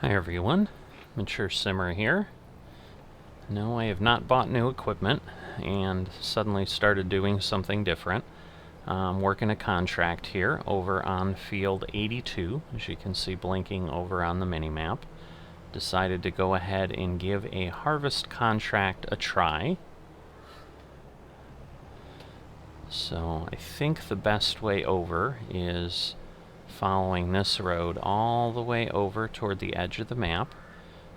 Hi everyone, Mature Simmer here. No, I have not bought new equipment and suddenly started doing something different. I'm working a contract here over on field 82, as you can see blinking over on the mini-map. Decided to go ahead and give a harvest contract a try. So I think the best way over is following this road all the way over toward the edge of the map.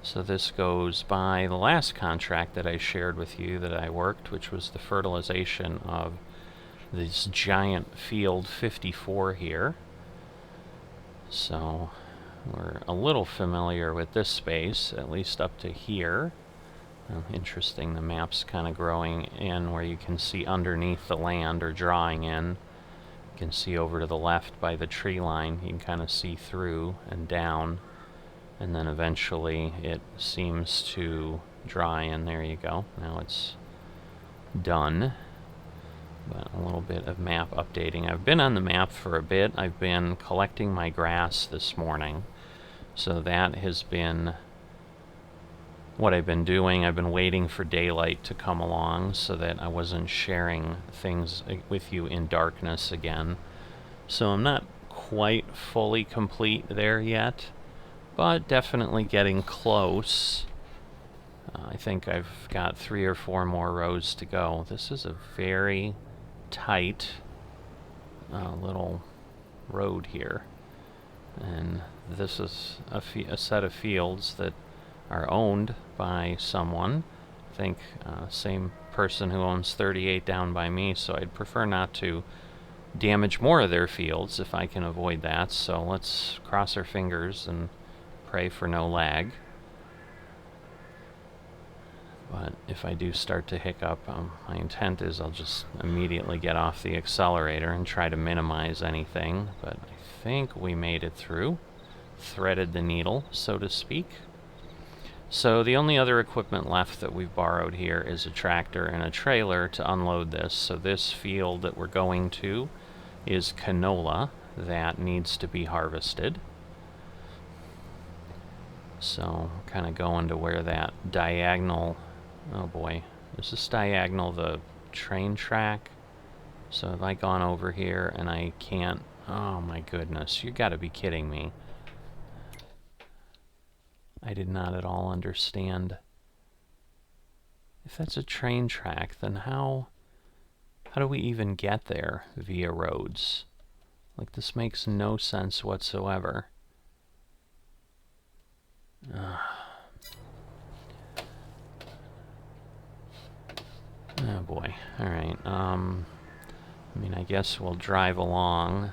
So this goes by the last contract that I shared with you that I worked, which was the fertilization of this giant field 54 here. So we're a little familiar with this space, at least up to here. Interesting, the map's kind of growing in where you can see underneath the land, or drawing in. You can see over to the left by the tree line, you can kind of see through and down. And then eventually it seems to dry in. There you go. Now it's done. But a little bit of map updating. I've been on the map for a bit. I've been collecting my grass this morning. So that has been what I've been doing. I've been waiting for daylight to come along so that I wasn't sharing things with you in darkness again. So I'm not quite fully complete there yet, but definitely getting close. I think I've got 3 or 4 more rows to go. This is a very tight little road here, and this is a set of fields that are owned by someone. I think same person who owns 38 down by me, so I'd prefer not to damage more of their fields if I can avoid that. So let's cross our fingers and pray for no lag. But if I do start to hiccup, my intent is I'll just immediately get off the accelerator and try to minimize anything. But I think we made it through. Threaded the needle, so to speak. So the only other equipment left that we've borrowed here is a tractor and a trailer to unload this. So this field that we're going to is canola that needs to be harvested. So kind of going to where that diagonal, oh boy, is this diagonal the train track? So have I gone over here and I can't, oh my goodness, you gotta be kidding me. I did not at all understand. If that's a train track, then how do we even get there via roads? Like, this makes no sense whatsoever. Oh boy. Alright, I mean, I guess we'll drive along.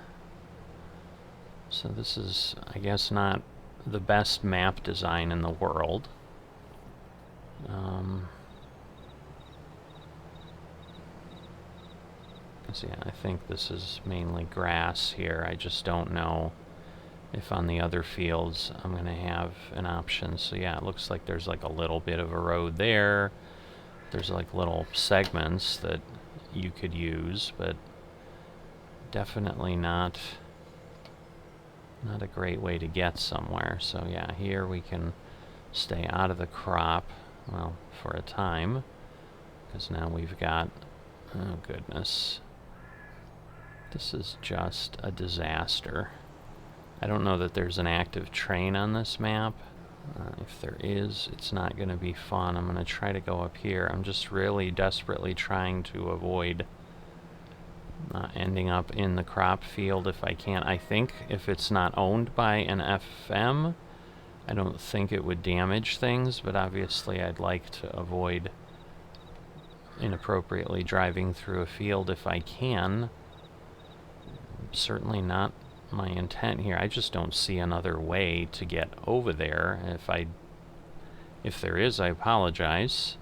So this is, I guess, not the best map design in the world. So yeah, I think this is mainly grass here. I just don't know if on the other fields I'm going to have an option. So yeah, it looks like there's like a little bit of a road there. There's like little segments that you could use, but definitely not a great way to get somewhere. So yeah, here we can stay out of the crop, well, for a time, because now we've got, oh goodness, this is just a disaster. I don't know that there's an active train on this map. If there is, it's not going to be fun. I'm going to try to go up here. I'm just really desperately trying to avoid ending up in the crop field if I can. I think if it's not owned by an FM, I don't think it would damage things, but obviously I'd like to avoid inappropriately driving through a field if I can. Certainly not my intent here. I just don't see another way to get over there. If there is, I apologize.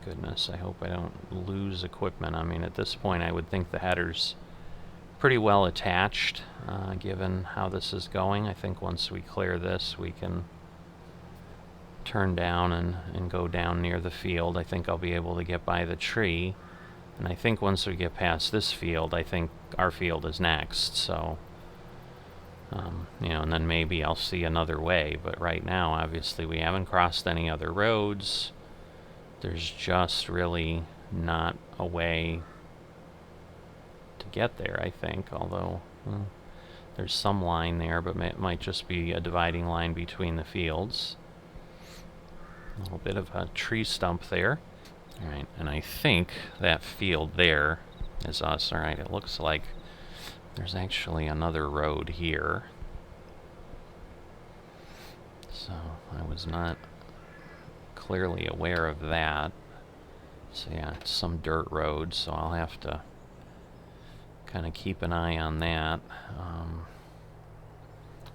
Goodness, I hope I don't lose equipment. I mean, at this point I would think the header's pretty well attached, given how this is going. I think once we clear this, we can turn down and go down near the field. I think I'll be able to get by the tree. And I think once we get past this field, I think our field is next. So You know, and then maybe I'll see another way, but right now, obviously, we haven't crossed any other roads. There's just really not a way to get there, I think, although well, there's some line there, but it might just be a dividing line between the fields. A little bit of a tree stump there. Alright, and I think that field there is us. Alright, it looks like there's actually another road here. So I was not clearly aware of that. So yeah, it's some dirt road, so I'll have to kind of keep an eye on that.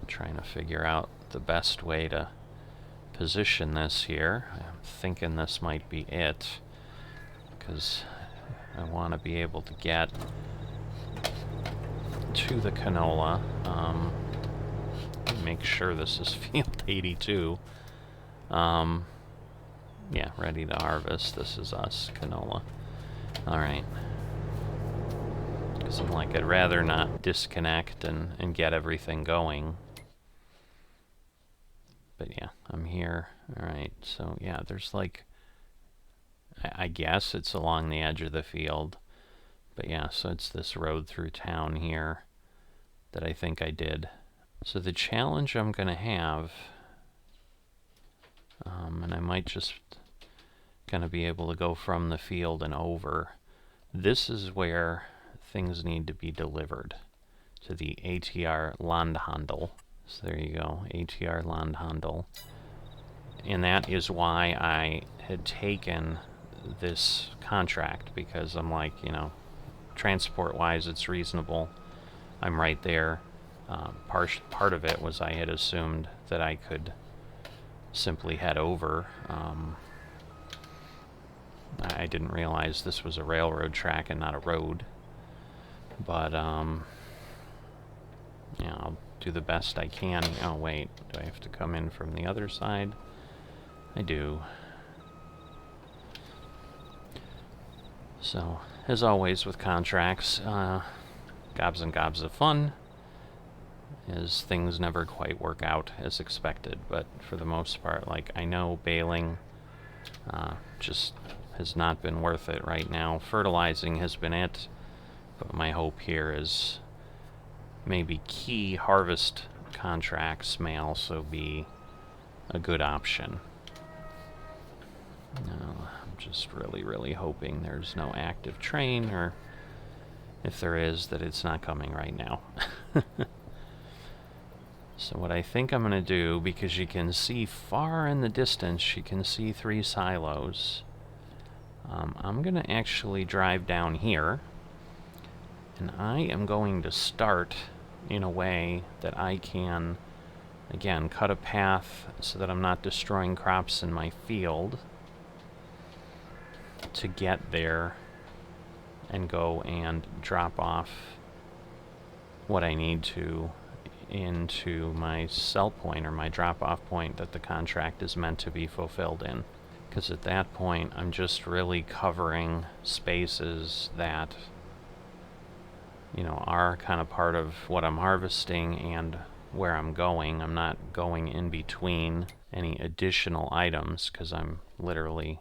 Trying to figure out the best way to position this here. I'm thinking this might be it, because I want to be able to get to the canola. Make sure this is field 82. Yeah, ready to harvest. This is us, canola. Alright. Because I'm like, I'd rather not disconnect and get everything going. But yeah, I'm here. Alright, so yeah, there's like, I guess it's along the edge of the field. But yeah, so it's this road through town here that I think I did. So the challenge I'm going to have, and I might just kind of be able to go from the field and over, this is where things need to be delivered to the ATR Landhandel. So there you go, ATR Landhandel. And that is why I had taken this contract, because I'm like, you know, transport-wise it's reasonable. I'm right there. Part of it was I had assumed that I could simply head over. I didn't realize this was a railroad track and not a road. But, yeah, I'll do the best I can. Oh, wait. Do I have to come in from the other side? I do. So, as always with contracts, gobs and gobs of fun, as things never quite work out as expected. But for the most part, like, I know baling just has not been worth it right now. Fertilizing has been it, but my hope here is maybe key harvest contracts may also be a good option. I'm just really hoping there's no active train, or if there is, that it's not coming right now. So what I think I'm going to do, because you can see far in the distance, you can see 3 silos. I'm going to actually drive down here, and I am going to start in a way that I can, again, cut a path so that I'm not destroying crops in my field to get there and go and drop off what I need to into my sell point, or my drop-off point that the contract is meant to be fulfilled in. Because at that point, I'm just really covering spaces that, you know, are kind of part of what I'm harvesting and where I'm going. I'm not going in between any additional items, because I'm literally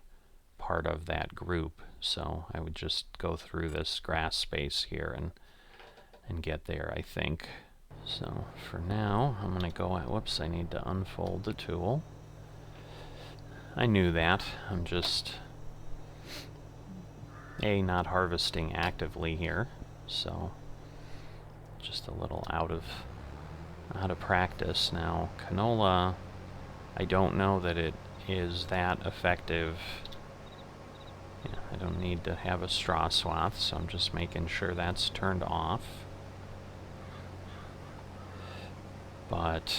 part of that group. So I would just go through this grass space here and get there, I think. So for now, I'm going to go at, whoops, I need to unfold the tool. I knew that. I'm just, not harvesting actively here, so just a little out of practice. Now, canola, I don't know that it is that effective. Yeah, I don't need to have a straw swath, so I'm just making sure that's turned off. But,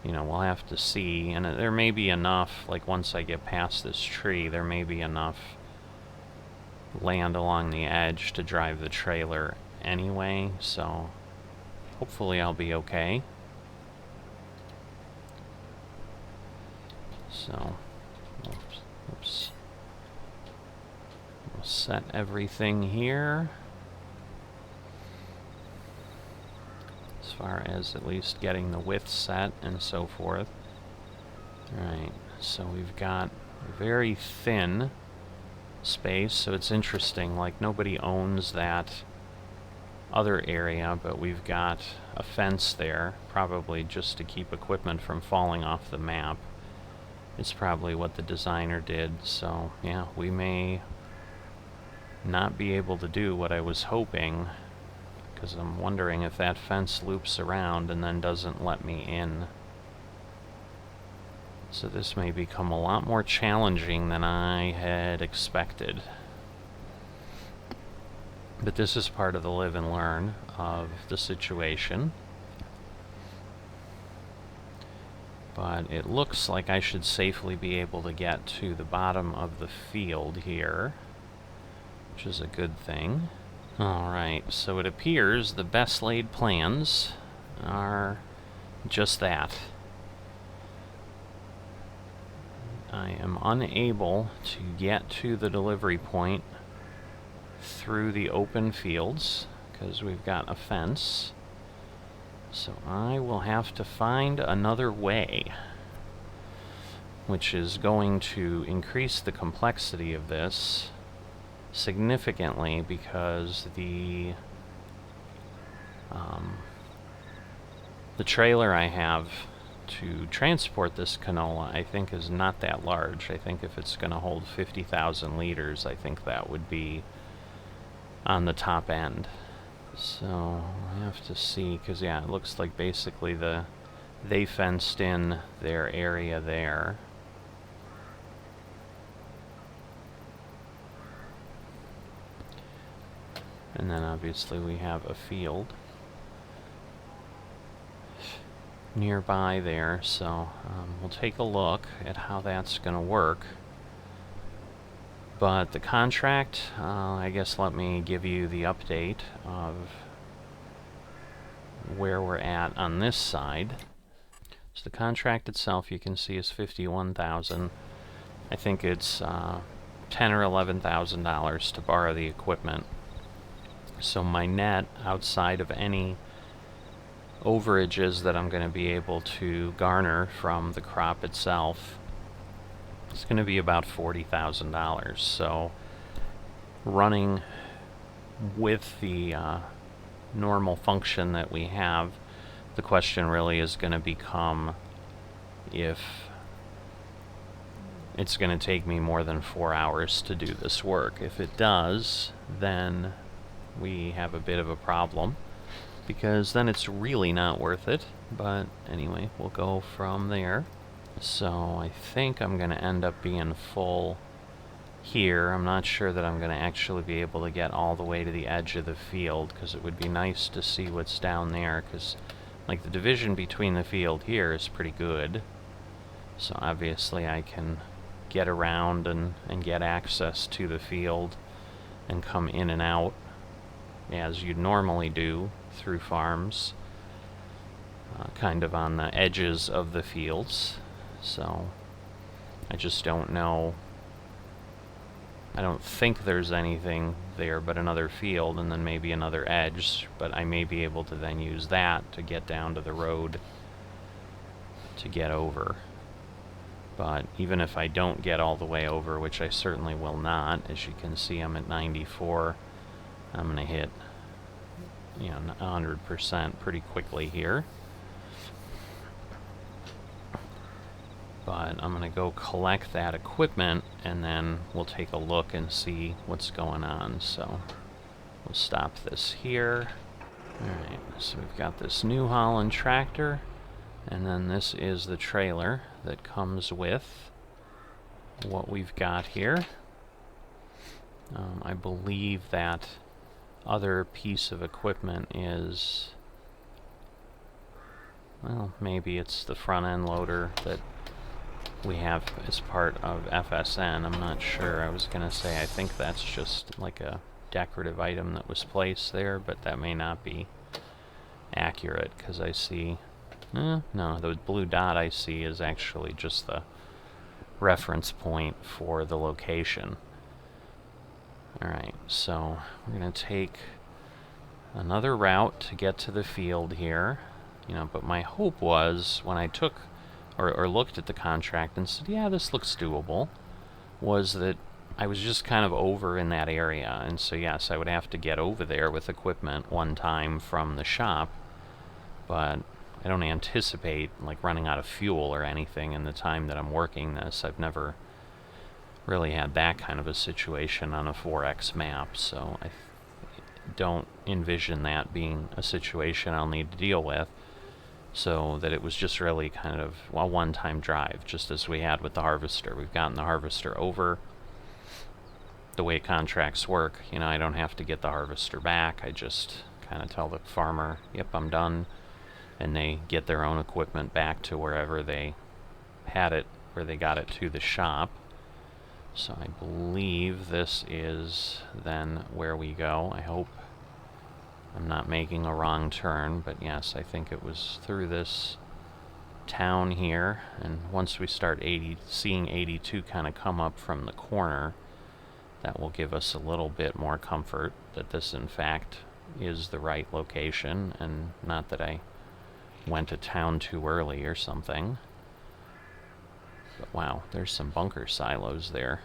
you know, we'll have to see, and there may be enough, like once I get past this tree, there may be enough land along the edge to drive the trailer anyway, so hopefully I'll be okay. So, oops. We'll set everything here. As far as at least getting the width set and so forth. Alright, so we've got a very thin space, so it's interesting, like nobody owns that other area, but we've got a fence there, probably just to keep equipment from falling off the map. It's probably what the designer did, so yeah, we may not be able to do what I was hoping, because I'm wondering if that fence loops around and then doesn't let me in. So this may become a lot more challenging than I had expected. But this is part of the live and learn of the situation. But it looks like I should safely be able to get to the bottom of the field here, which is a good thing. Alright, so it appears the best laid plans are just that. I am unable to get to the delivery point through the open fields because we've got a fence. So I will have to find another way, which is going to increase the complexity of this significantly because the trailer I have to transport this canola, I think, is not that large. I think if it's going to hold 50,000 liters, I think that would be on the top end. So I have to see, because yeah, it looks like basically they fenced in their area there. And then obviously we have a field nearby there, so we'll take a look at how that's going to work. But the contract, I guess let me give you the update of where we're at on this side. So the contract itself, you can see, is $51,000. I think it's $10,000 or $11,000 to borrow the equipment. So my net, outside of any overages that I'm going to be able to garner from the crop itself, it's going to be about $40,000. So running with the normal function that we have, the question really is going to become if it's going to take me more than 4 hours to do this work. If it does, then we have a bit of a problem, because then it's really not worth it. But anyway, we'll go from there. So I think I'm going to end up being full here. I'm not sure that I'm going to actually be able to get all the way to the edge of the field, because it would be nice to see what's down there, because like the division between the field here is pretty good. So obviously I can get around and get access to the field and come in and out as you'd normally do through farms, kind of on the edges of the fields. So I just don't know. I don't think there's anything there but another field and then maybe another edge, but I may be able to then use that to get down to the road to get over. But even if I don't get all the way over, which I certainly will not, as you can see I'm at 94, I'm going to hit 100% pretty quickly here. But I'm going to go collect that equipment, and then we'll take a look and see what's going on. So we'll stop this here. Alright, so we've got this New Holland tractor, and then this is the trailer that comes with what we've got here. I believe that other piece of equipment is, well, maybe it's the front end loader that we have as part of FSN. I'm not sure. I was going to say I think that's just like a decorative item that was placed there, but that may not be accurate, because I see no, the blue dot I see is actually just the reference point for the location. Alright, so we're going to take another route to get to the field here. You know, but my hope was when I took or looked at the contract and said, yeah, this looks doable, was that I was just kind of over in that area. And so, yes, I would have to get over there with equipment one time from the shop, but I don't anticipate like running out of fuel or anything in the time that I'm working this. I've never really had that kind of a situation on a 4X map, so I don't envision that being a situation I'll need to deal with. So that it was just really kind of a one-time drive, just as we had with the harvester. We've gotten the harvester over. The way contracts work, you know, I don't have to get the harvester back. I just kind of tell the farmer, yep, I'm done. And they get their own equipment back to wherever they had it, where they got it to the shop. So I believe this is then where we go. I hope I'm not making a wrong turn, but yes, I think it was through this town here, and once we start seeing 82 kind of come up from the corner, that will give us a little bit more comfort that this in fact is the right location, and not that I went to town too early or something. But wow, there's some bunker silos there.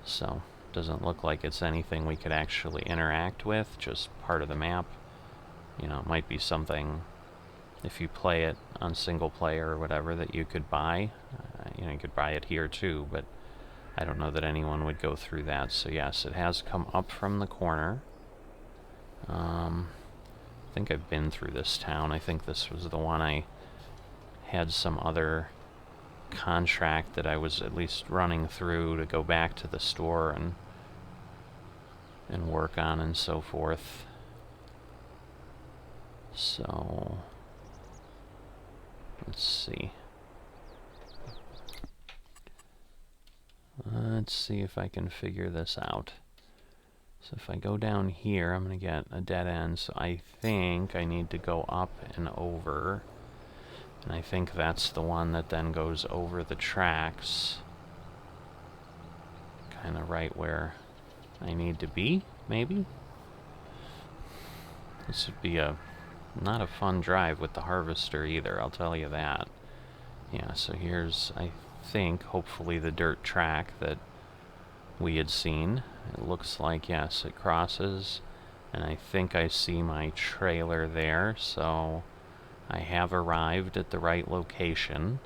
So doesn't look like it's anything we could actually interact with, just part of the map. You know, it might be something, if you play it on single player or whatever, that you could buy. You know, you could buy it here too, but I don't know that anyone would go through that. So yes, it has come up from the corner. I think I've been through this town. I think this was the one I had some other contract that I was at least running through to go back to the store and work on and so forth. So let's see. Let's see if I can figure this out. So if I go down here, I'm going to get a dead end. So I think I need to go up and over. And I think that's the one that then goes over the tracks. Kind of right where I need to be, maybe? This would be not a fun drive with the harvester either, I'll tell you that. Yeah, so here's, I think, hopefully the dirt track that we had seen. It looks like, yes, it crosses, and I think I see my trailer there, so I have arrived at the right location.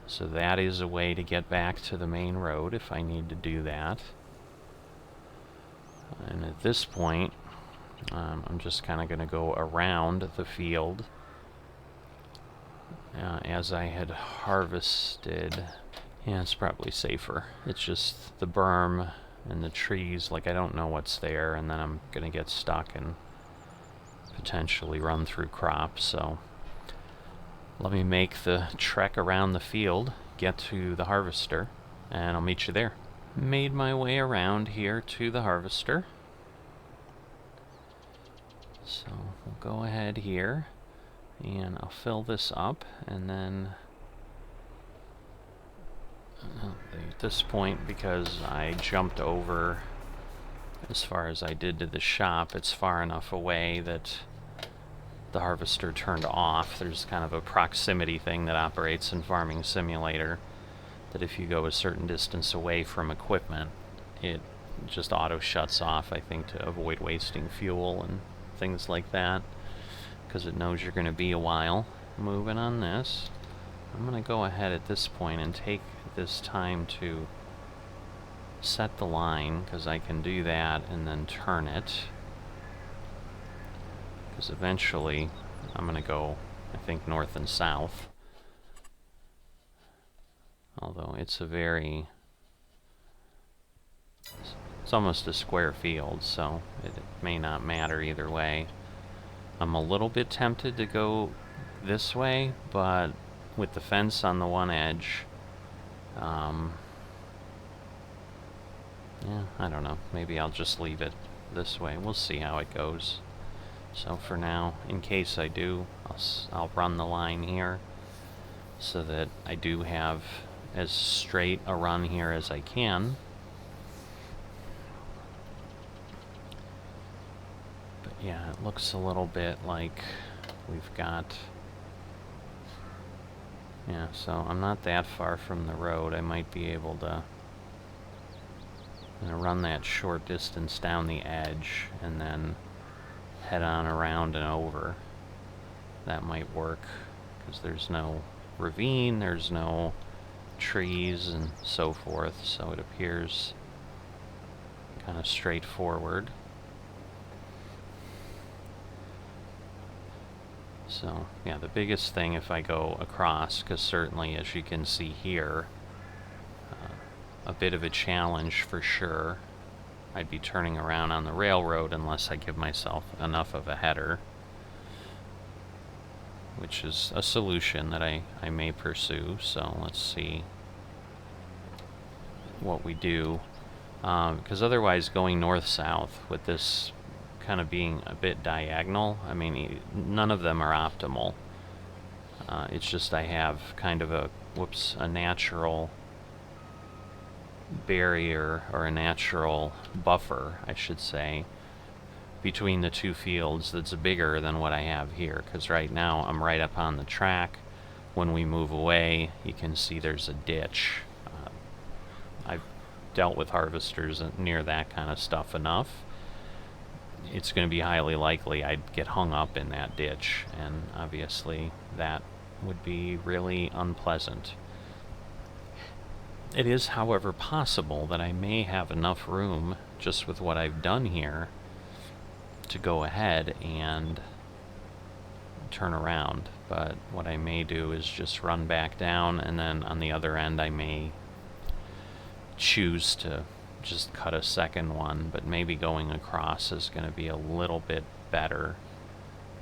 So that is a way to get back to the main road if I need to do that. And at this point, I'm just kind of going to go around the field as I had harvested. Yeah, it's probably safer. It's just the berm and the trees, like I don't know what's there, and then I'm going to get stuck and potentially run through crops. So let me make the trek around the field, get to the harvester, and I'll meet you there. Made my way around here to the harvester. So we'll go ahead here, and I'll fill this up, and then at this point, because I jumped over as far as I did to the shop, it's far enough away that the harvester turned off. There's kind of a proximity thing that operates in Farming Simulator, that if you go a certain distance away from equipment, it just auto shuts off, I think, to avoid wasting fuel and things like that, because it knows you're going to be a while. Moving on this, I'm going to go ahead at this point and take this time to set the line, because I can do that and then turn it, because eventually I'm going to go, I think, north and south. Although it's almost a square field, so it may not matter either way. I'm a little bit tempted to go this way, but with the fence on the one edge, yeah, I don't know. Maybe I'll just leave it this way. We'll see how it goes. So for now, in case I do, I'll run the line here so that I do have as straight a run here as I can. But yeah, it looks a little bit like we've got... Yeah, so I'm not that far from the road. I might be able to... I'm going to run that short distance down the edge and then head on around and over. That might work, because there's no ravine, there's no trees and so forth, so it appears kind of straightforward. So, yeah, the biggest thing if I go across, because certainly as you can see here, a bit of a challenge for sure. I'd be turning around on the railroad unless I give myself enough of a header, which is a solution that I may pursue. So let's see what we do, because otherwise going north-south with this kind of being a bit diagonal, I mean, none of them are optimal. It's just I have kind of a natural barrier, or a natural buffer, I should say, between the two fields that's bigger than what I have here, because right now I'm right up on the track. When we move away, you can see there's a ditch. I've dealt with harvesters near that kind of stuff enough. It's going to be highly likely I'd get hung up in that ditch, and obviously that would be really unpleasant. It is, however, possible that I may have enough room, just with what I've done here, to go ahead and turn around. But what I may do is just run back down, and then on the other end I may choose to just cut a second one, but maybe going across is going to be a little bit better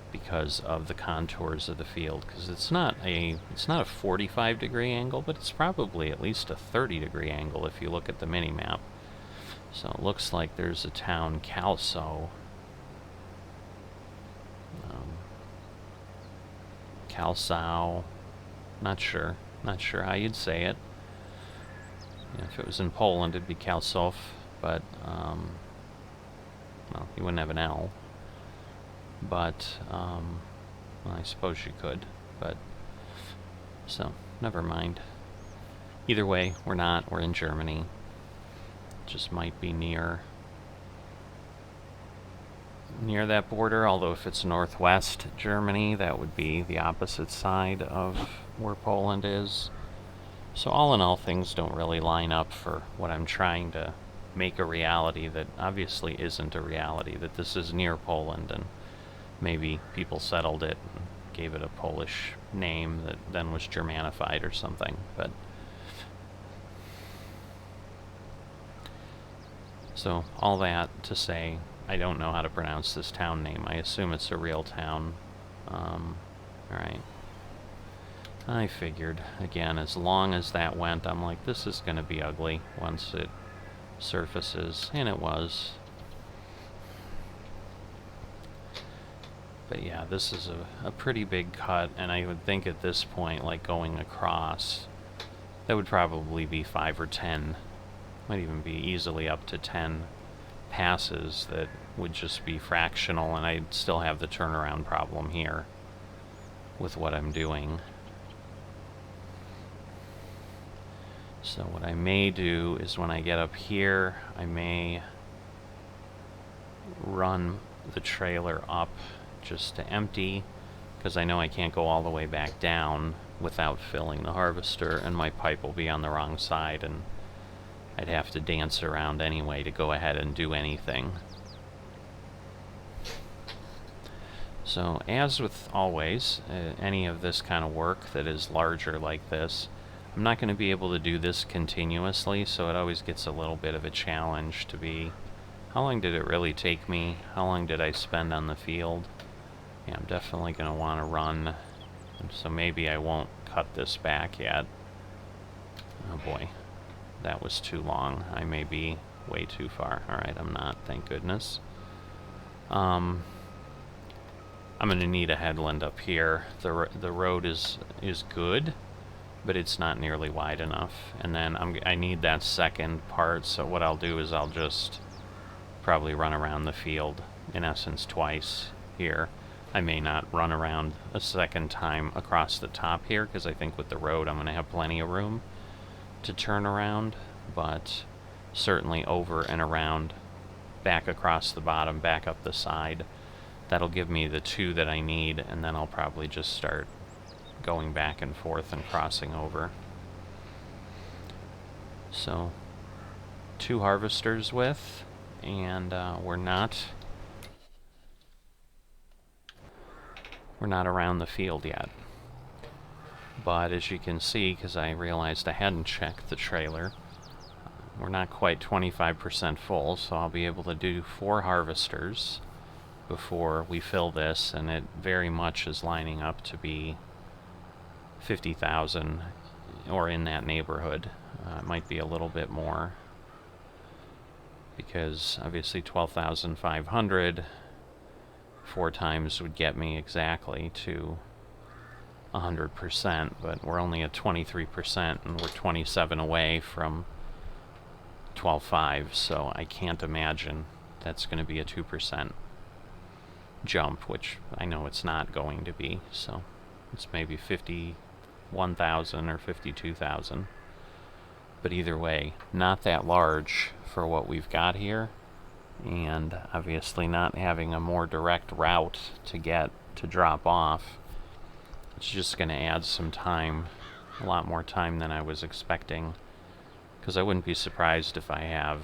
because of the contours of the field, because it's not a 45-degree angle, but it's probably at least a 30-degree angle if you look at the mini-map. So it looks like there's a town, Calso. Calsau, not sure how you'd say it. If it was in Poland, it'd be Kalsow, but, well, you wouldn't have an L. But, well, I suppose you could, but, so, never mind. Either way, we're in Germany. Just might be near that border, although if it's northwest Germany, that would be the opposite side of where Poland is. So all in all, things don't really line up for what I'm trying to make a reality that obviously isn't a reality, that this is near Poland, and maybe people settled it and gave it a Polish name that then was Germanified or something. But so all that to say, I don't know how to pronounce this town name. I assume it's a real town. Alright. I figured, again, as long as that went, I'm like, this is going to be ugly once it surfaces, and it was. But yeah, this is a pretty big cut, and I would think at this point, like going across, that would probably be 5 or 10, might even be easily up to 10 passes that would just be fractional, and I'd still have the turnaround problem here with what I'm doing. So what I may do is when I get up here, I may run the trailer up just to empty, because I know I can't go all the way back down without filling the harvester, and my pipe will be on the wrong side, and I'd have to dance around anyway to go ahead and do anything. So as with always, any of this kind of work that is larger like this, I'm not going to be able to do this continuously, so it always gets a little bit of a challenge to be, how long did it really take me? How long did I spend on the field? Yeah, I'm definitely going to want to run, so maybe I won't cut this back yet. Oh boy, that was too long. I may be way too far. Alright, I'm not, thank goodness. I'm going to need a headland up here. The road is good, but it's not nearly wide enough. And then I need that second part, so what I'll do is I'll just probably run around the field, in essence, twice here. I may not run around a second time across the top here, because I think with the road I'm going to have plenty of room to turn around, but certainly over and around, back across the bottom, back up the side. That'll give me the 2 that I need, and then I'll probably just start going back and forth and crossing over. So 2 harvesters width, and we're not around the field yet. But as you can see, because I realized I hadn't checked the trailer, we're not quite 25% full, so I'll be able to do 4 harvesters before we fill this, and it very much is lining up to be 50,000 or in that neighborhood. It might be a little bit more, because obviously 12,500 4 times would get me exactly to 100%, but we're only at 23%, and we're 27 away from 12.5, so I can't imagine that's going to be a 2% jump, which I know it's not going to be, so it's maybe 51,000 or 52,000. But either way, not that large for what we've got here, and obviously not having a more direct route to get to drop off. It's just going to add some time, a lot more time than I was expecting, because I wouldn't be surprised if I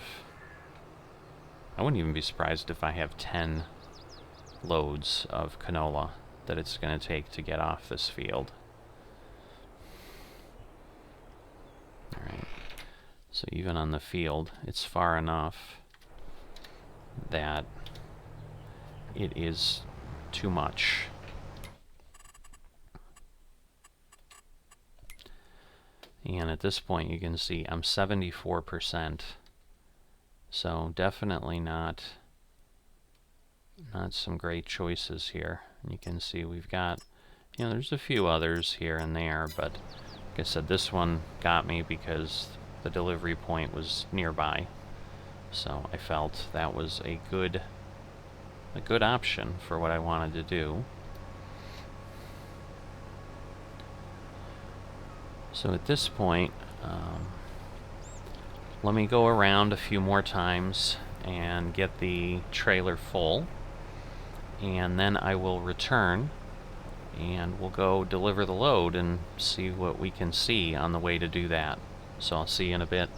wouldn't even be surprised if I have 10 loads of canola that it's going to take to get off this field. Alright, so even on the field, it's far enough that it is too much. And at this point you can see I'm 74%, so definitely not some great choices here. And you can see we've got, there's a few others here and there, but like I said, this one got me because the delivery point was nearby, so I felt that was a good option for what I wanted to do. So at this point, let me go around a few more times and get the trailer full, and then I will return and we'll go deliver the load and see what we can see on the way to do that. So I'll see you in a bit.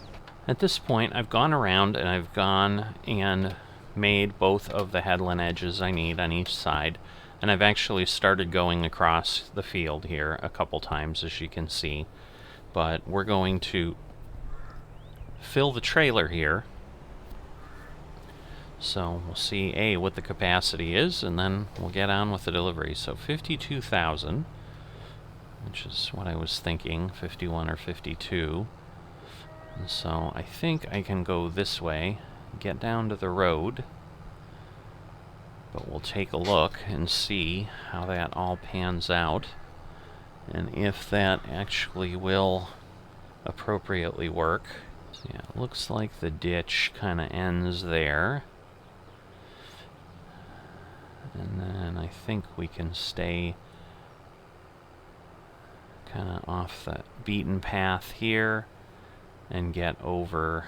At this point, I've gone around and I've gone and made both of the headland edges I need on each side, and I've actually started going across the field here a couple times, as you can see. But we're going to fill the trailer here, so we'll see what the capacity is, and then we'll get on with the delivery. So 52,000, which is what I was thinking, 51 or 52. And so I think I can go this way, get down to the road, but we'll take a look and see how that all pans out, and if that actually will appropriately work. So yeah, it looks like the ditch kind of ends there. And then I think we can stay kind of off the beaten path here and get over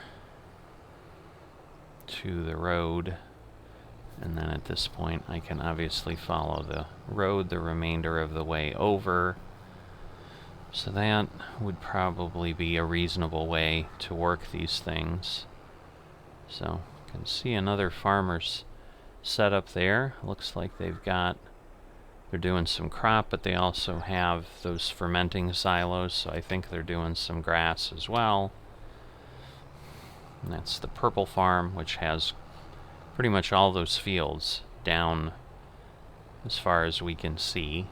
to the road. And then at this point I can obviously follow the road the remainder of the way over. So that would probably be a reasonable way to work these things. So you can see another farmer's setup there. Looks like they're doing some crop, but they also have those fermenting silos, so I think they're doing some grass as well. And that's the purple farm, which has pretty much all those fields down as far as we can see.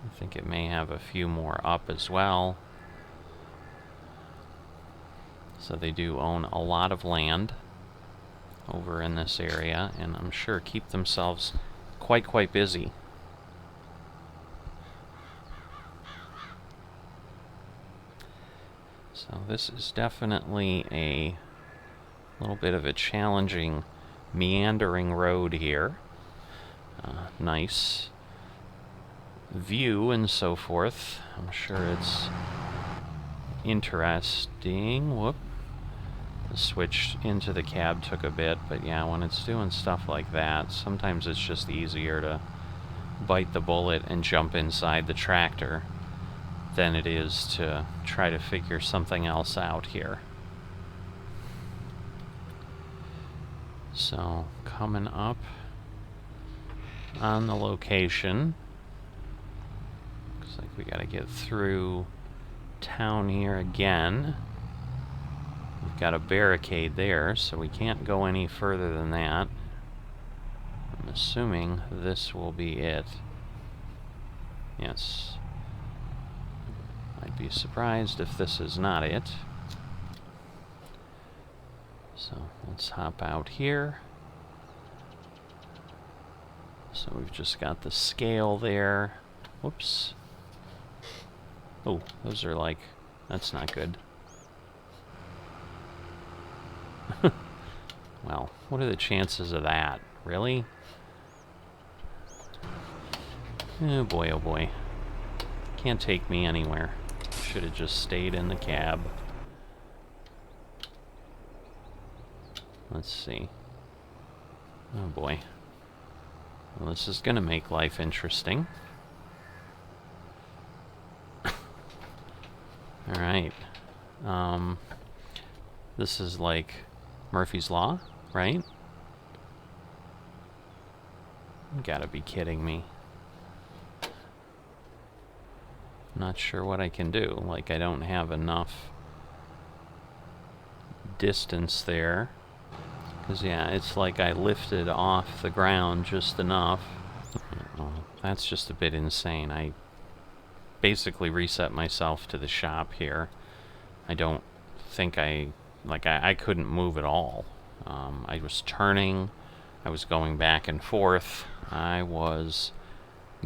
I think it may have a few more up as well. So they do own a lot of land over in this area, and I'm sure keep themselves quite busy. So this is definitely a little bit of a challenging, meandering road here. nice view and so forth. I'm sure it's interesting. Whoop. The switch into the cab took a bit, but yeah, when it's doing stuff like that, sometimes it's just easier to bite the bullet and jump inside the tractor than it is to try to figure something else out here. So, coming up on the location. Looks like we gotta get through town here again. We've got a barricade there, so we can't go any further than that. I'm assuming this will be it. Yes. I'd be surprised if this is not it. So let's hop out here. So we've just got the scale there. Whoops. Oh, those are like... that's not good. Well, what are the chances of that? Really? Oh boy, oh boy. Can't take me anywhere. Should have just stayed in the cab. Let's see. Oh boy. Well, this is gonna make life interesting. Alright. This is like Murphy's Law, right? You gotta be kidding me. Not sure what I can do. Like, I don't have enough distance there. Because, yeah, it's like I lifted off the ground just enough. Oh, that's just a bit insane. I basically reset myself to the shop here. I don't think I couldn't move at all. I was turning. I was going back and forth. I was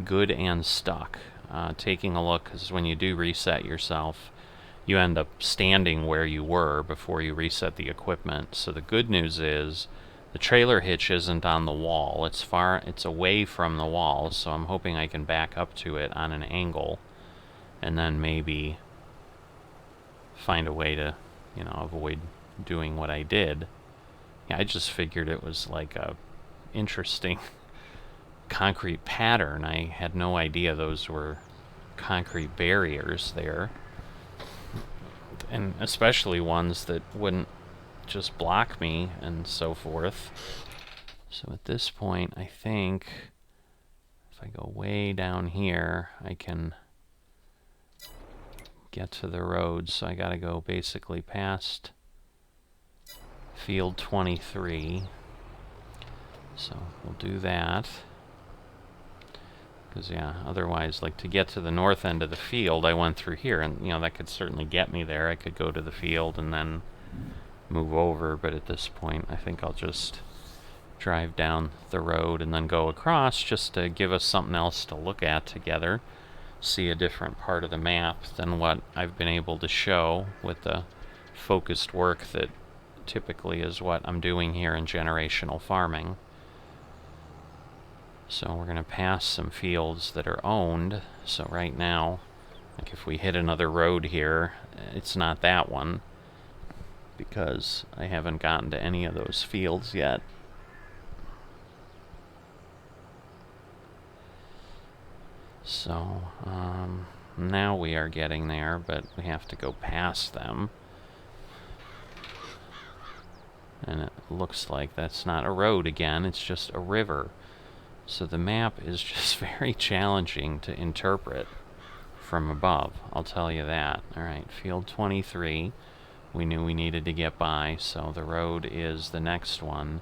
good and stuck. Taking a look, because when you do reset yourself, you end up standing where you were before you reset the equipment. So the good news is the trailer hitch isn't on the wall. It's away from the wall, so I'm hoping I can back up to it on an angle and then maybe find a way to, you know, avoid doing what I did. Yeah, I just figured it was like a interesting concrete pattern. I had no idea those were concrete barriers there. And especially ones that wouldn't just block me and so forth. So at this point, I think if I go way down here, I can get to the road. So I gotta go basically past field 23. So we'll do that. Because, yeah, otherwise, like, to get to the north end of the field, I went through here, and, you know, that could certainly get me there. I could go to the field and then move over, but at this point, I think I'll just drive down the road and then go across just to give us something else to look at together, see a different part of the map than what I've been able to show with the focused work that typically is what I'm doing here in generational farming. So we're going to pass some fields that are owned. So right now, like if we hit another road here, it's not that one because I haven't gotten to any of those fields yet. So now we are getting there, but we have to go past them. And it looks like that's not a road again, it's just a river. So the map is just very challenging to interpret from above, I'll tell you that. Alright, field 23. We knew we needed to get by, so the road is the next one.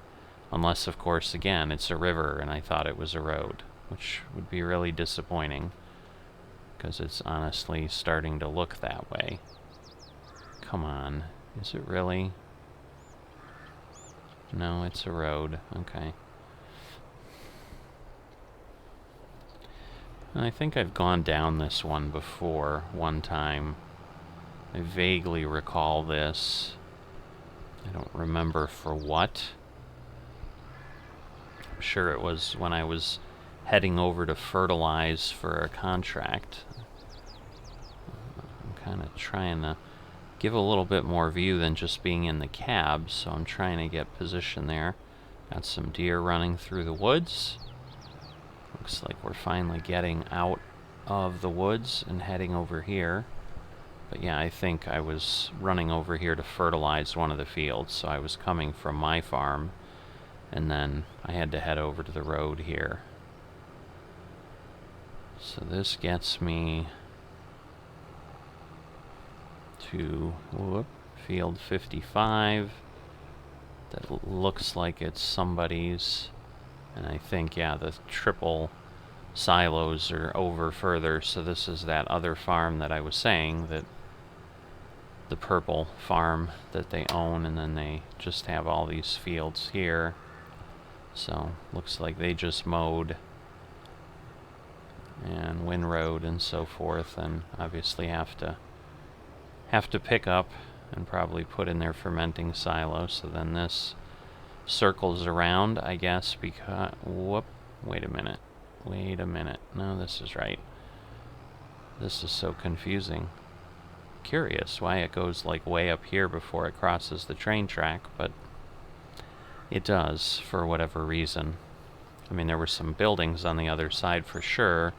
Unless, of course, again, it's a river and I thought it was a road, which would be really disappointing, because it's honestly starting to look that way. Come on, is it really? No, it's a road. Okay. I think I've gone down this one before, one time. I vaguely recall this. I don't remember for what. I'm sure it was when I was heading over to fertilize for a contract. I'm kind of trying to give a little bit more view than just being in the cab, so I'm trying to get position there. Got some deer running through the woods. Looks like we're finally getting out of the woods and heading over here. But yeah, I think I was running over here to fertilize one of the fields, so I was coming from my farm, and then I had to head over to the road here. So this gets me to field 55. That looks like it's somebody's, and I think, yeah, the triple silos are over further, so this is that other farm that I was saying, that the purple farm that they own, and then they just have all these fields here. So looks like they just mowed and windrowed and so forth, and obviously have to pick up and probably put in their fermenting silo. So then this circles around, I guess, because wait a minute, no, this is right. This is so confusing. Curious why it goes like way up here before it crosses the train track, but it does for whatever reason. I mean, there were some buildings on the other side for sure,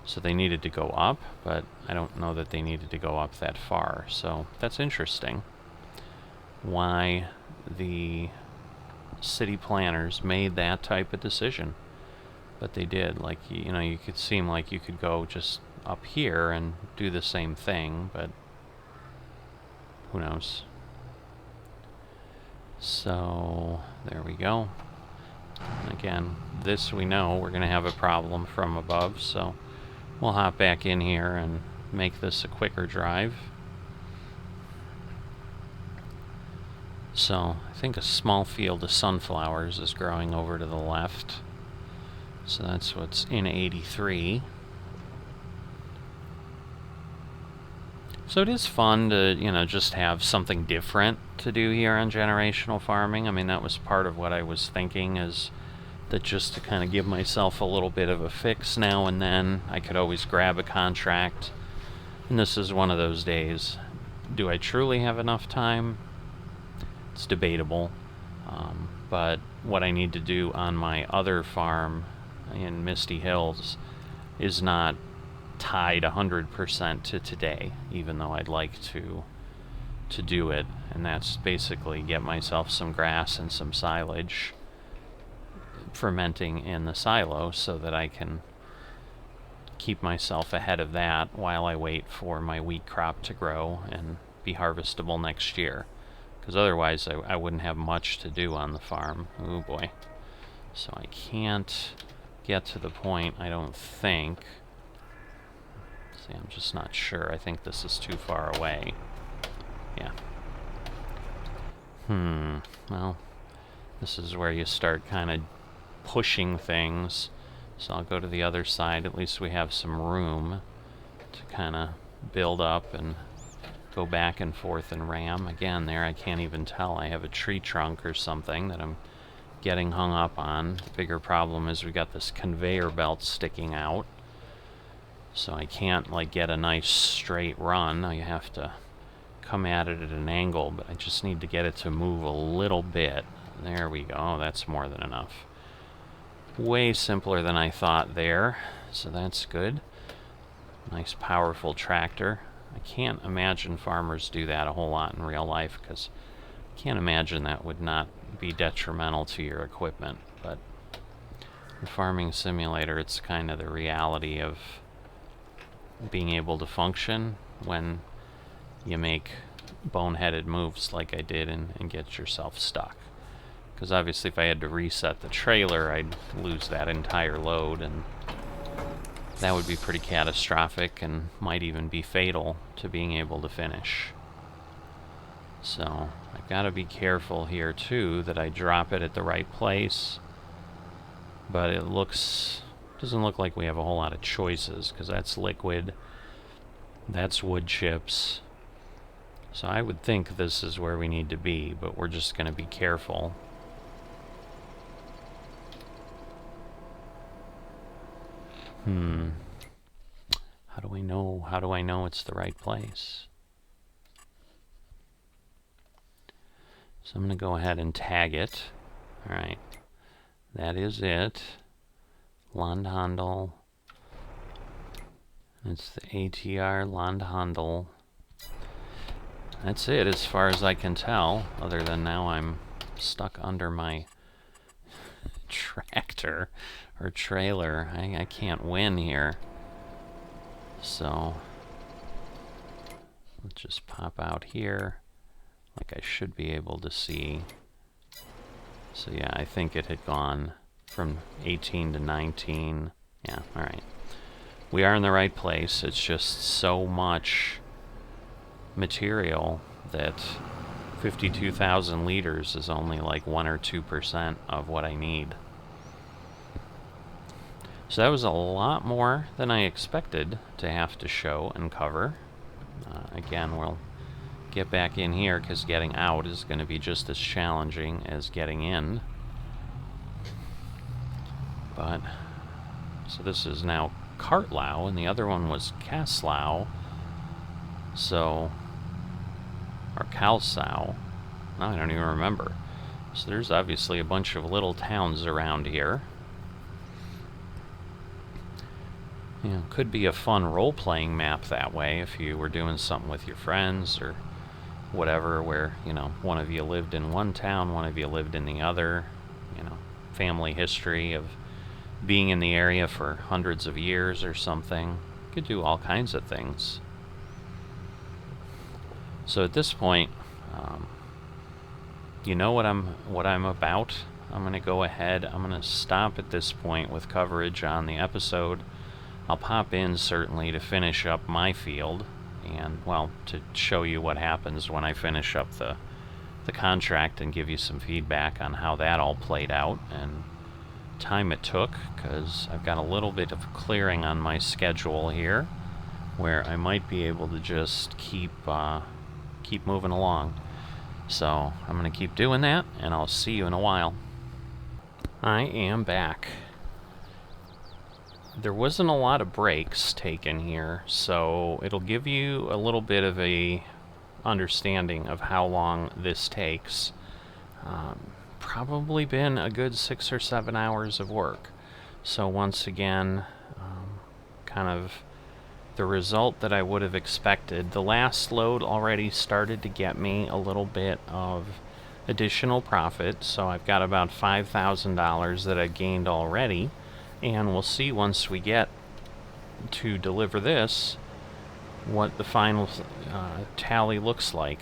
so they needed to go up, but I don't know that they needed to go up that far. So that's interesting why the city planners made that type of decision, but they did. Like, you know, you could seem like you could go just up here and do the same thing, but who knows. So there we go. And again, this we know we're going to have a problem from above, so we'll hop back in here and make this a quicker drive. So I think a small field of sunflowers is growing over to the left. So that's what's in 83. So it is fun to, you know, just have something different to do here on generational farming. I mean, that was part of what I was thinking, is that just to kind of give myself a little bit of a fix now and then, I could always grab a contract. And this is one of those days. Do I truly have enough time? It's debatable. But what I need to do on my other farm in Misty Hills is not tied 100% to today, even though I'd like to do it, and that's basically get myself some grass and some silage fermenting in the silo so that I can keep myself ahead of that while I wait for my wheat crop to grow and be harvestable next year, because otherwise I wouldn't have much to do on the farm. Oh boy. So I can't get to the point, I don't think. See, I'm just not sure. I think this is too far away. Yeah. Well, this is where you start kind of pushing things. So I'll go to the other side. At least we have some room to kind of build up and go back and forth and ram. Again, there I can't even tell. I have a tree trunk or something that I'm getting hung up on. The bigger problem is we got this conveyor belt sticking out. So I can't like get a nice straight run. I have to come at it at an angle, but I just need to get it to move a little bit. There we go. Oh, that's more than enough. Way simpler than I thought there, so that's good. Nice powerful tractor. I can't imagine farmers do that a whole lot in real life, because I can't imagine that would not be detrimental to your equipment. But in Farming Simulator, it's kind of the reality of being able to function when you make boneheaded moves like I did and get yourself stuck. Because obviously if I had to reset the trailer, I'd lose that entire load, and that would be pretty catastrophic and might even be fatal to being able to finish. So I've got to be careful here too that I drop it at the right place. But it doesn't look like we have a whole lot of choices, because that's liquid, that's wood chips. So I would think this is where we need to be, but we're just going to be careful. How do I know it's the right place? So I'm going to go ahead and tag it. All right. That is it. Landhandel. It's the ATR Landhandel. That's it as far as I can tell, other than now I'm stuck under my tractor or trailer. I can't win here. So let's just pop out here like I should be able to see. So yeah, I think it had gone from 18 to 19. Yeah, all right. We are in the right place. It's just so much material that 52,000 liters is only like 1 or 2% of what I need. So that was a lot more than I expected to have to show and cover. Again, we'll get back in here because getting out is going to be just as challenging as getting in. But, so this is now Cartlow, and the other one was Caslow. So, or Calsow. No, I don't even remember. So there's obviously a bunch of little towns around here. You know, could be a fun role-playing map that way if you were doing something with your friends or whatever, where, you know, one of you lived in one town, one of you lived in the other, you know, family history of being in the area for hundreds of years or something. Could do all kinds of things. So at this point, you know what I'm about. I'm going to go ahead. I'm going to stop at this point with coverage on the episode. I'll pop in certainly to finish up my field, and well, to show you what happens when I finish up the contract and give you some feedback on how that all played out and time it took, because I've got a little bit of clearing on my schedule here where I might be able to just keep moving along. So I'm going to keep doing that, and I'll see you in a while. I am back. There wasn't a lot of breaks taken here, so it'll give you a little bit of a understanding of how long this takes. Probably been a good 6 or 7 hours of work. So once again, kind of the result that I would have expected. The last load already started to get me a little bit of additional profit, so I've got about $5,000 that I gained already, and we'll see once we get to deliver this what the final tally looks like.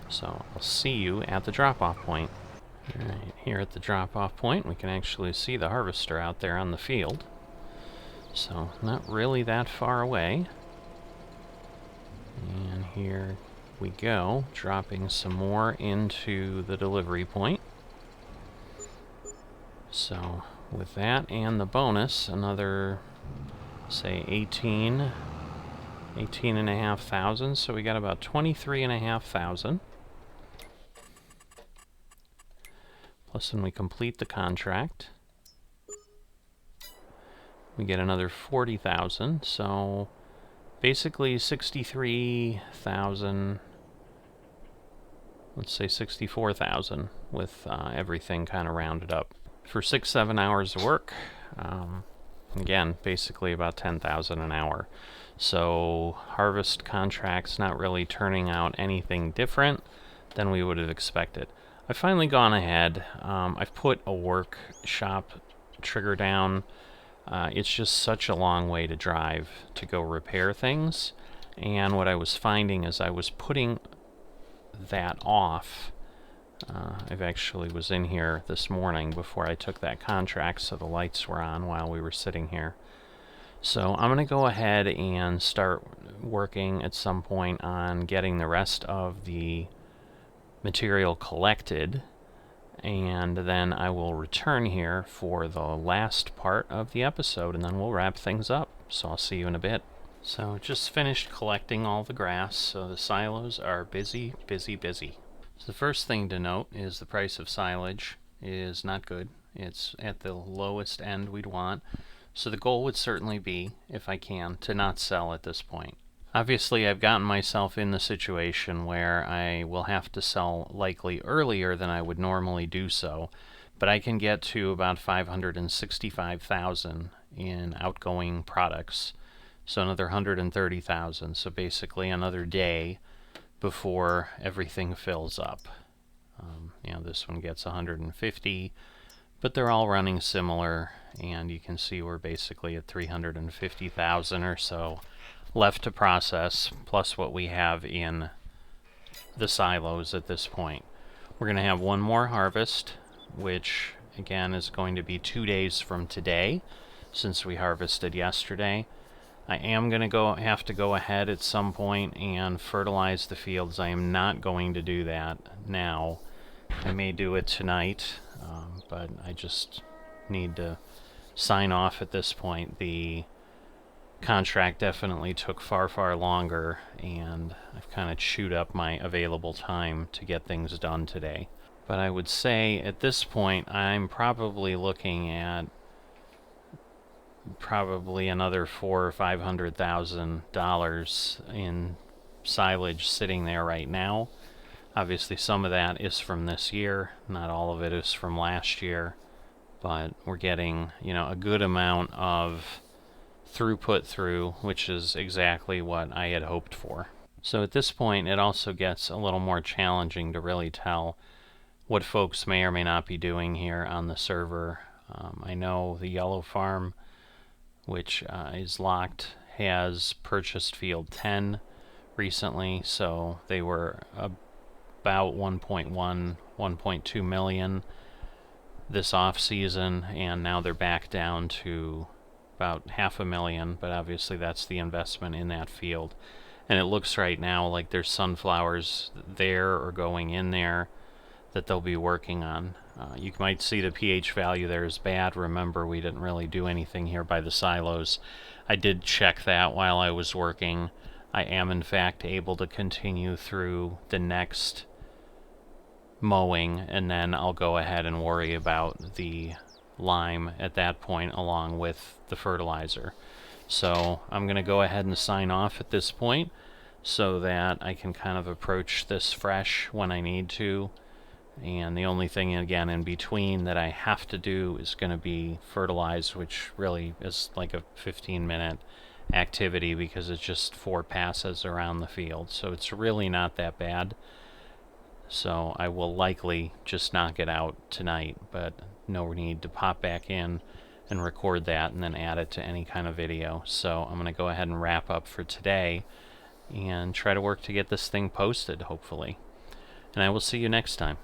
So I'll see you at the drop-off point. Alright, here at the drop-off point we can actually see the harvester out there on the field. So not really that far away. And here we go, dropping some more into the delivery point. So with that and the bonus, another, say, 18,500. So we got about 23,500. Plus when we complete the contract, we get another 40,000. So basically 63,000, let's say 64,000 with everything kind of rounded up. For 6-7 hours of work, again, basically about 10,000 an hour. So harvest contracts not really turning out anything different than we would have expected. I've finally gone ahead. I've put a workshop trigger down. It's just such a long way to drive to go repair things. And what I was finding is I was putting that off. I actually was in here this morning before I took that contract, so the lights were on while we were sitting here. So I'm going to go ahead and start working at some point on getting the rest of the material collected, and then I will return here for the last part of the episode, and then we'll wrap things up. So I'll see you in a bit. So just finished collecting all the grass, so the silos are busy, busy, busy. So the first thing to note is the price of silage is not good. It's at the lowest end we'd want. So the goal would certainly be, if I can, to not sell at this point. Obviously, I've gotten myself in the situation where I will have to sell likely earlier than I would normally do so, but I can get to about 565,000 in outgoing products, so another 130,000, so basically another day before everything fills up. This one gets 150, but they're all running similar, and you can see we're basically at 350,000 or so left to process, plus what we have in the silos at this point. We're going to have one more harvest, which again is going to be 2 days from today, since we harvested yesterday. I am going to have to go ahead at some point and fertilize the fields. I am not going to do that now. I may do it tonight, but I just need to sign off at this point. The contract definitely took far, far longer, and I've kind of chewed up my available time to get things done today. But I would say at this point I'm probably looking at probably another $400,000 or $500,000 in silage sitting there right now. Obviously some of that is from this year, not all of it is from last year, but we're getting, a good amount of throughput through, which is exactly what I had hoped for. So at this point it also gets a little more challenging to really tell what folks may or may not be doing here on the server. I know the Yellow Farm, which is locked, has purchased field 10 recently, so they were about 1.1, 1.2 million this off season, and now they're back down to about 500,000, but obviously that's the investment in that field. And it looks right now like there's sunflowers there or going in there that they'll be working on. You might see the pH value there is bad. Remember, we didn't really do anything here by the silos. I did check that while I was working. I am in fact able to continue through the next mowing, and then I'll go ahead and worry about the lime at that point along with the fertilizer. So I'm going to go ahead and sign off at this point so that I can kind of approach this fresh when I need to. And the only thing again in between that I have to do is going to be fertilize, which really is like a 15-minute activity because it's just 4 passes around the field, so it's really not that bad. So I will likely just knock it out tonight, but no need to pop back in and record that and then add it to any kind of video. So I'm going to go ahead and wrap up for today and try to work to get this thing posted, hopefully. And I will see you next time.